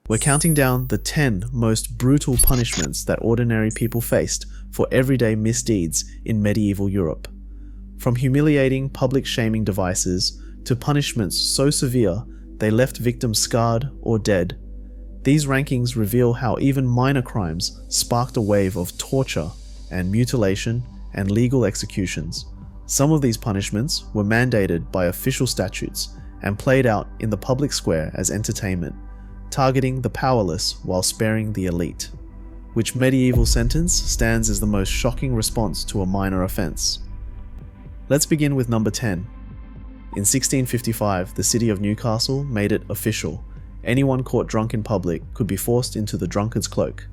We're counting down the 10 most brutal punishments that ordinary people faced for everyday misdeeds in medieval Europe. From humiliating public shaming devices to punishments so severe they left victims scarred or dead. These rankings reveal how even minor crimes sparked a wave of torture and mutilation and legal executions. Some of these punishments were mandated by official statutes and played out in the public square as entertainment, targeting the powerless while sparing the elite. Which medieval sentence stands as the most shocking response to a minor offense? Let's begin with number 10. In 1655, the city of Newcastle made it official. Anyone caught drunk in public could be forced into the drunkard's cloak.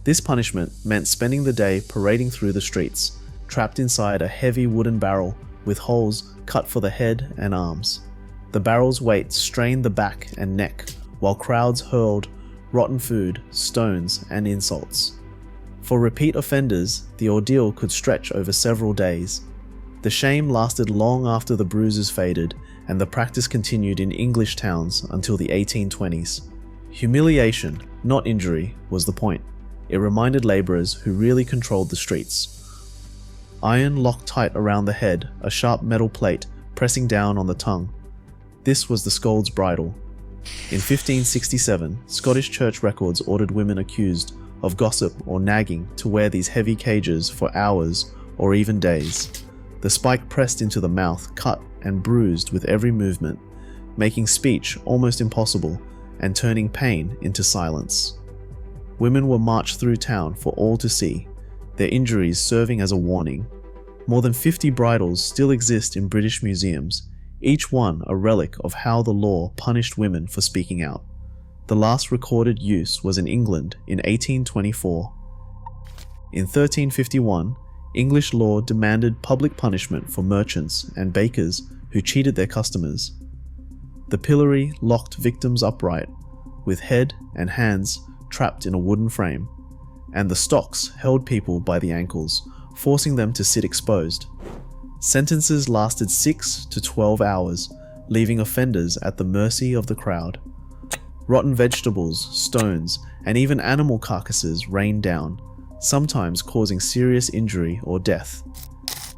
This punishment meant spending the day parading through the streets, trapped inside a heavy wooden barrel with holes cut for the head and arms. The barrel's weight strained the back and neck, while crowds hurled rotten food, stones, and insults. For repeat offenders, the ordeal could stretch over several days. The shame lasted long after the bruises faded, and the practice continued in English towns until the 1820s. Humiliation, not injury, was the point. It reminded labourers who really controlled the streets. Iron locked tight around the head, a sharp metal plate pressing down on the tongue. This was the scold's bridle. In 1567, Scottish church records ordered women accused of gossip or nagging to wear these heavy cages for hours or even days. The spike pressed into the mouth, cut and bruised with every movement, making speech almost impossible and turning pain into silence. Women were marched through town for all to see, their injuries serving as a warning. More than 50 bridles still exist in British museums, each one a relic of how the law punished women for speaking out. The last recorded use was in England in 1824. In 1351, English law demanded public punishment for merchants and bakers who cheated their customers. The pillory locked victims upright, with head and hands trapped in a wooden frame, and the stocks held people by the ankles, forcing them to sit exposed. Sentences lasted 6 to 12 hours, leaving offenders at the mercy of the crowd. Rotten vegetables, stones, and even animal carcasses rained down, sometimes causing serious injury or death.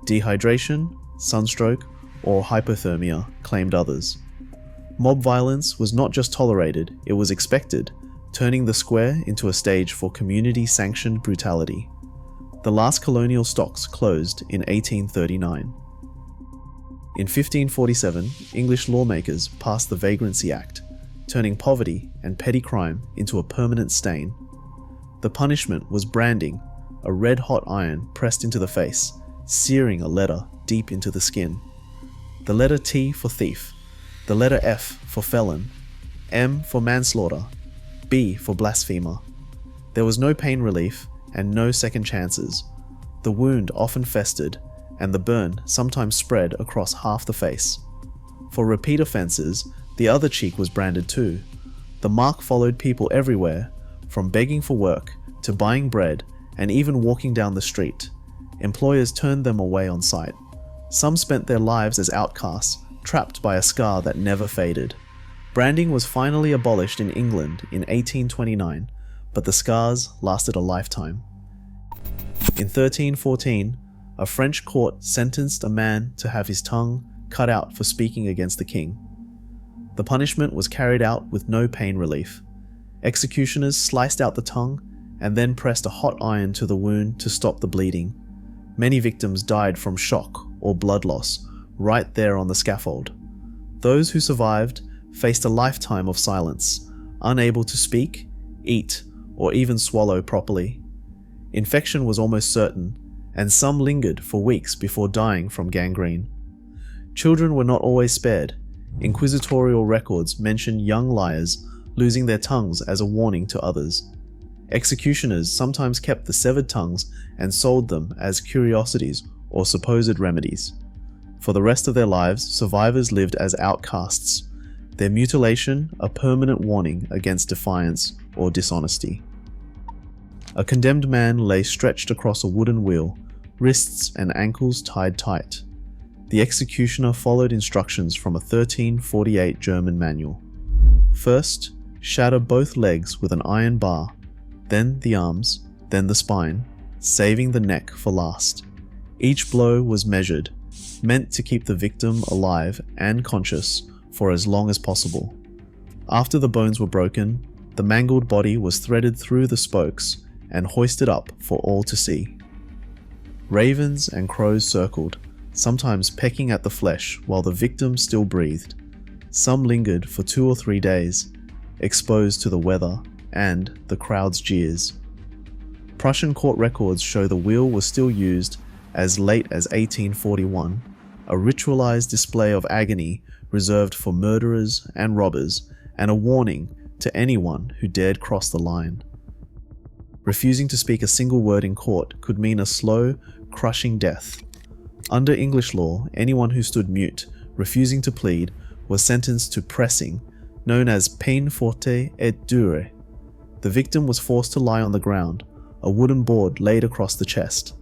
Dehydration, sunstroke, or hypothermia claimed others. Mob violence was not just tolerated, it was expected, turning the square into a stage for community-sanctioned brutality. The last colonial stocks closed in 1839. In 1547, English lawmakers passed the Vagrancy Act, turning poverty and petty crime into a permanent stain. The punishment was branding, a red-hot iron pressed into the face, searing a letter deep into the skin. The letter T for thief, the letter F for felon, M for manslaughter, B for blasphemer. There was no pain relief and no second chances. The wound often festered, and the burn sometimes spread across half the face. For repeat offences, the other cheek was branded too. The mark followed people everywhere, from begging for work to buying bread and even walking down the street. Employers turned them away on sight. Some spent their lives as outcasts, trapped by a scar that never faded. Branding was finally abolished in England in 1829, but the scars lasted a lifetime. In 1314, a French court sentenced a man to have his tongue cut out for speaking against the king. The punishment was carried out with no pain relief. Executioners sliced out the tongue and then pressed a hot iron to the wound to stop the bleeding. Many victims died from shock or blood loss right there on the scaffold. Those who survived faced a lifetime of silence, unable to speak, eat, or even swallow properly. Infection was almost certain, and some lingered for weeks before dying from gangrene. Children were not always spared. Inquisitorial records mention young liars losing their tongues as a warning to others. Executioners sometimes kept the severed tongues and sold them as curiosities or supposed remedies. For the rest of their lives, survivors lived as outcasts, their mutilation a permanent warning against defiance or dishonesty. A condemned man lay stretched across a wooden wheel, wrists and ankles tied tight. The executioner followed instructions from a 1348 German manual. First, shatter both legs with an iron bar, then the arms, then the spine, saving the neck for last. Each blow was measured, meant to keep the victim alive and conscious for as long as possible. After the bones were broken, the mangled body was threaded through the spokes and hoisted up for all to see. Ravens and crows circled, sometimes pecking at the flesh while the victim still breathed. Some lingered for 2 or 3 days, exposed to the weather and the crowd's jeers. Prussian court records show the wheel was still used as late as 1841, a ritualized display of agony reserved for murderers and robbers, and a warning to anyone who dared cross the line. Refusing to speak a single word in court could mean a slow, crushing death. Under English law, anyone who stood mute, refusing to plead, was sentenced to pressing, known as peine forte et dure. The victim was forced to lie on the ground, a wooden board laid across the chest.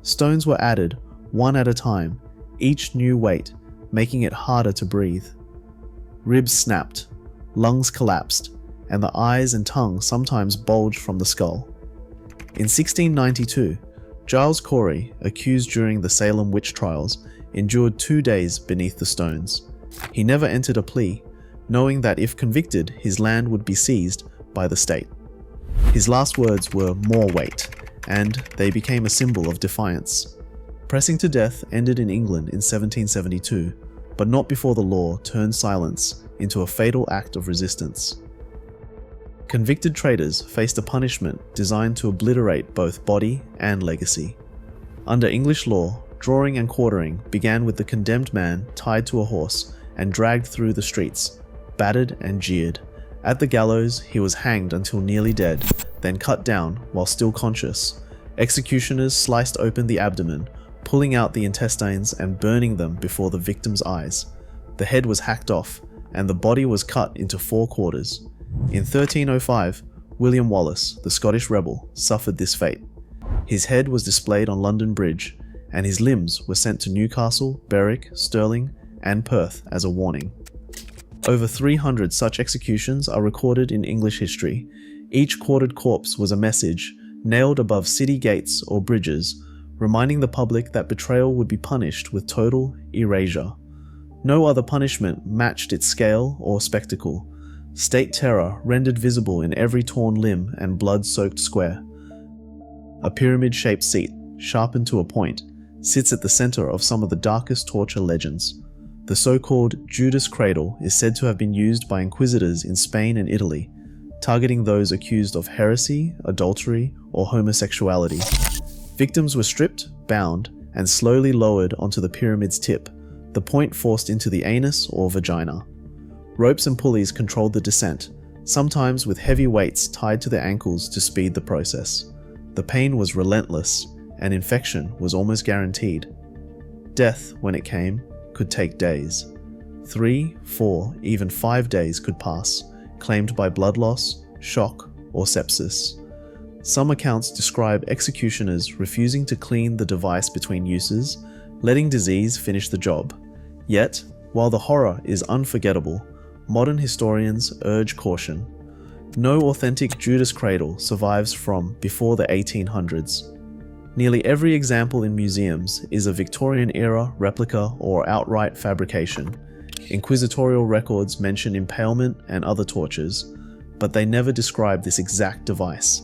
Stones were added, one at a time, each new weight, making it harder to breathe. Ribs snapped, lungs collapsed, and the eyes and tongue sometimes bulged from the skull. In 1692, Giles Corey, accused during the Salem witch trials, endured 2 days beneath the stones. He never entered a plea, knowing that if convicted, his land would be seized by the state. His last words were "more weight," and they became a symbol of defiance. Pressing to death ended in England in 1772, but not before the law turned silence into a fatal act of resistance. Convicted traitors faced a punishment designed to obliterate both body and legacy. Under English law, drawing and quartering began with the condemned man tied to a horse and dragged through the streets, battered and jeered. At the gallows, he was hanged until nearly dead, then cut down while still conscious. Executioners sliced open the abdomen, pulling out the intestines and burning them before the victim's eyes. The head was hacked off, and the body was cut into 4 quarters. In 1305, William Wallace, the Scottish rebel, suffered this fate. His head was displayed on London Bridge, and his limbs were sent to Newcastle, Berwick, Stirling, and Perth as a warning. Over 300 such executions are recorded in English history. Each quartered corpse was a message, nailed above city gates or bridges, reminding the public that betrayal would be punished with total erasure. No other punishment matched its scale or spectacle. State terror rendered visible in every torn limb and blood-soaked square. A pyramid-shaped seat, sharpened to a point, sits at the center of some of the darkest torture legends. The so-called Judas Cradle is said to have been used by inquisitors in Spain and Italy, targeting those accused of heresy, adultery, or homosexuality. Victims were stripped, bound, and slowly lowered onto the pyramid's tip, the point forced into the anus or vagina. Ropes and pulleys controlled the descent, sometimes with heavy weights tied to the ankles to speed the process. The pain was relentless, and infection was almost guaranteed. Death, when it came, could take days. 3, 4, even 5 days could pass, claimed by blood loss, shock, or sepsis. Some accounts describe executioners refusing to clean the device between uses, letting disease finish the job. Yet, while the horror is unforgettable, modern historians urge caution. No authentic Judas Cradle survives from before the 1800s. Nearly every example in museums is a Victorian-era replica or outright fabrication. Inquisitorial records mention impalement and other tortures, but they never describe this exact device.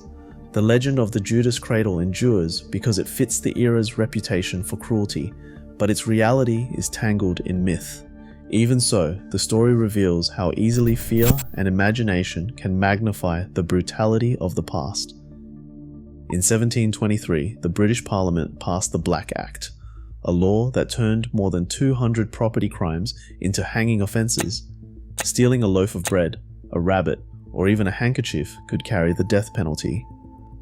The legend of the Judas Cradle endures because it fits the era's reputation for cruelty, but its reality is tangled in myth. Even so, the story reveals how easily fear and imagination can magnify the brutality of the past. In 1723, the British Parliament passed the Black Act, a law that turned more than 200 property crimes into hanging offences. Stealing a loaf of bread, a rabbit, or even a handkerchief could carry the death penalty.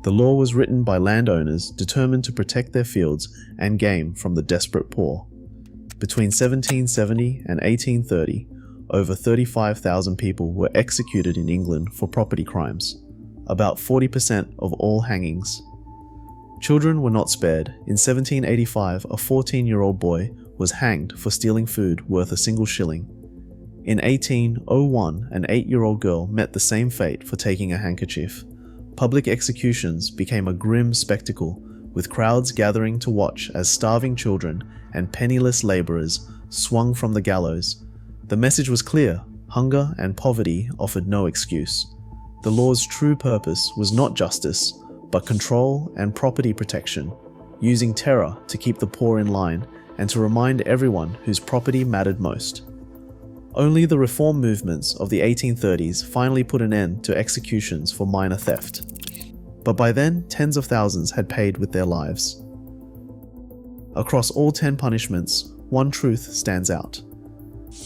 The law was written by landowners determined to protect their fields and game from the desperate poor. Between 1770 and 1830, over 35,000 people were executed in England for property crimes, about 40% of all hangings. Children were not spared. In 1785, a 14-year-old boy was hanged for stealing food worth a single shilling. In 1801, an 8-year-old girl met the same fate for taking a handkerchief. Public executions became a grim spectacle, with crowds gathering to watch as starving children and penniless laborers swung from the gallows. The message was clear: hunger and poverty offered no excuse. The law's true purpose was not justice, but control and property protection, using terror to keep the poor in line and to remind everyone whose property mattered most. Only the reform movements of the 1830s finally put an end to executions for minor theft. But by then, tens of thousands had paid with their lives. Across all 10 punishments, one truth stands out.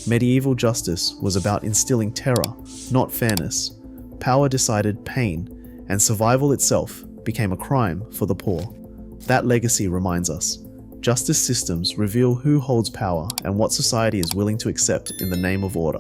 Medieval justice was about instilling terror, not fairness. Power decided pain, and survival itself became a crime for the poor. That legacy reminds us. Justice systems reveal who holds power and what society is willing to accept in the name of order.